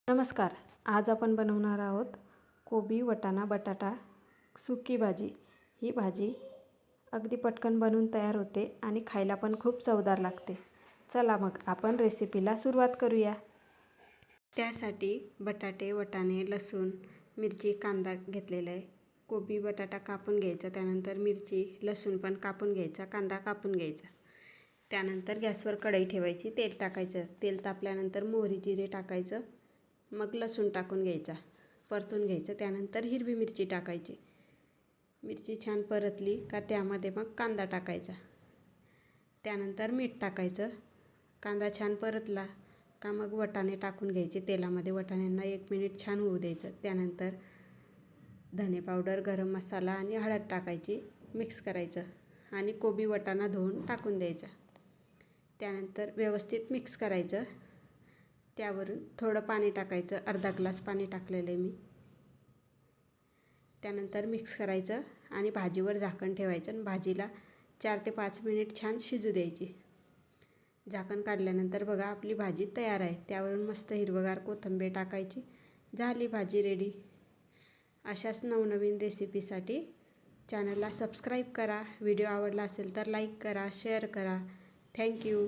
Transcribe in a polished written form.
नमस्कार. आज आपण बनवणार आहोत कोबी वटाणा बटाटा सुकी भाजी। ही भाजी अगदी पटकन बनवून तयार होते आणि खायला पण खूप चवदार लागते। चला मग आपण रेसिपीला सुरुवात करूया। त्यासाठी बटाटे वटाणे लसूण मिरची कांदा घेतलेला आहे। कोबी बटाटा कापून घ्यायचा, त्यानंतर मिरची लसूण पण कापून घ्यायचा, कांदा कापून घ्यायचा। त्यानंतर गॅसवर कढई ठेवायची, तेल टाकायचं। तेल तापल्यानंतर मोहरी जिरे टाकायचं, मग लसूण टाकून घ्यायचा, परतून घ्यायचं। त्यानंतर हिरवी मिरची टाकायची। मिरची छान परतली का त्यामध्ये मग कांदा टाकायचा, त्यानंतर मीठ टाकायचं। कांदा छान परतला का मग वटाणे टाकून घ्यायचे तेलामध्ये। वटाण्यांना 1 मिनिट छान होऊ द्यायचं। त्यानंतर धने पावडर गरम मसाला आणि हळद टाकायची, मिक्स करायचं आणि कोबी वटाणा धुवून टाकून द्यायचा। त्यानंतर व्यवस्थित मिक्स करायचं। त्यावरून थोडं पाणी टाकायचं, अर्धा ग्लास पाणी टाकलेलं आहे मी। त्यानंतर मिक्स करायचं आणि भाजीवर झाकण ठेवायचं आणि भाजीला 4 ते 5 मिनिट छान शिजू द्यायची। झाकण काढल्यानंतर बघा आपली भाजी तयार आहे। त्यावरून मस्त हिरवगार कोथिंबीर टाकायची। झाली भाजी रेडी। अशाच नवनवीन रेसिपीसाठी चॅनलला सबस्क्राईब करा। व्हिडिओ आवडला असेल तर लाईक करा, शेअर करा। थँक्यू।